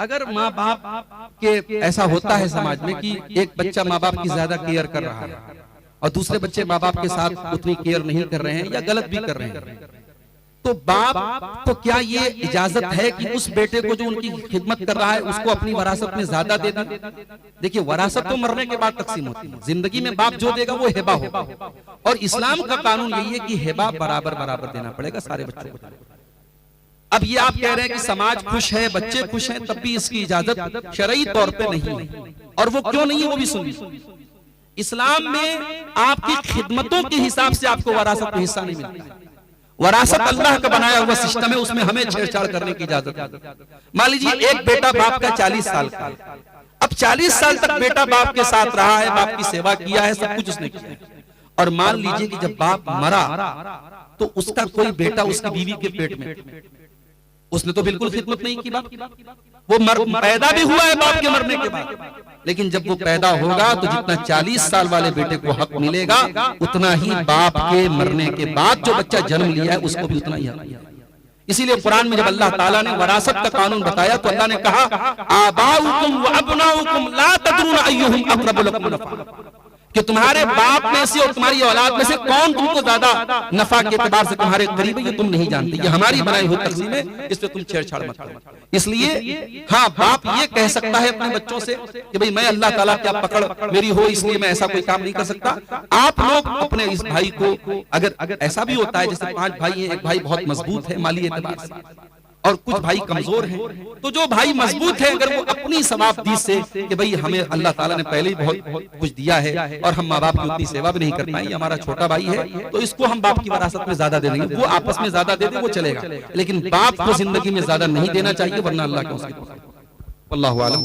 अगर माँ बाप के ऐसा होता है समाज में कि एक बच्चा माँ बाप की ज्यादा केयर कर रहा है और दूसरे बच्चे माँ बाप के साथ उतनी केयर नहीं कर रहे हैं या गलत भी कर रहे हैं, तो बाप को क्या ये इजाजत है कि उस बेटे को जो उनकी खिदमत कर रहा है उसको अपनी वरासत में ज्यादा दे दें? देखिए, वरासत तो मरने के बाद तकसीम होती है, जिंदगी में बाप जो देगा वो हिबा होगा। और इस्लाम का कानून यही है कि हिबा बराबर बराबर देना पड़ेगा सारे बच्चों को। अब ये आप कह रहे हैं कि समाज खुश है, बच्चे खुश हैं, तब भी इसकी इजाजत शरई तौर पे नहीं है। और वो क्यों नहीं है वो भी सुनिए। इस्लाम में आपकी खिदमतों के हिसाब से आपको वरासत में हिस्सा नहीं मिलता। वरासत अल्लाह का बनाया हुआ सिस्टम है, उसमें हमें छेड़छाड़ करने की इजाजत है। मान लीजिए एक बेटा बाप का 40 साल का, अब 40 साल तक बेटा बाप के साथ रहा है, बाप की सेवा किया है, सब कुछ उसने किया है। और मान लीजिए कि जब बाप मरा तो उसका कोई बेटा उसकी बीवी के पेट में, उसने तो बिल्कुल खिदमत नहीं की बाप की। वो पैदा भी हुआ है बाप के मरने के बाद, लेकिन जब वो पैदा होगा तो जितना 40 साल वाले बेटे को हक मिलेगा उतना ही बाप के मरने के बाद जो बच्चा जन्म लिया है उसको भी उतना ही हक। इसीलिए कुरान में जब अल्लाह ताला ने वरासत का कानून बताया तो अल्लाह ने कहा, आबाउकुम व अबनाउकुम ला तदरून अय्युहुम अक़रबु लकुम नफ़ा, कि तुम्हारे बाप में से और तुम्हारी औलाद में से कौन तुमको ज्यादा नफा के एतबार से तुम्हारे करीब है, ये तुम नहीं जानते। ये हमारी बनाई हुई तकसीम है, इस पे तुम छेड़छाड़ मत करो। इसलिए हाँ, बाप ये कह सकता है अपने बच्चों से कि भाई मैं अल्लाह ताला क्या पकड़ मेरी हो इसलिए मैं ऐसा कोई काम नहीं कर सकता। आप लोग अपने इस भाई को, अगर ऐसा भी होता है जैसे 5 भाई हैं, एक भाई बहुत मजबूत है माली एतबार से और कुछ भाई कमजोर हैं, तो जो भाई मजबूत है अगर वो अपनी सवाबदी से कि भाई हमें अल्लाह ताला ने पहले ही बहुत कुछ दिया है और हम माँ बाप की उतनी सेवा भी नहीं कर पाए, हमारा छोटा भाई है तो इसको हम बाप की वरासत में ज्यादा दे देंगे, वो आपस में ज्यादा दे दे वो चलेगा, लेकिन बाप को जिंदगी में ज्यादा नहीं देना चाहिए वरना अल्लाह का उसके। अल्लाहु आलम।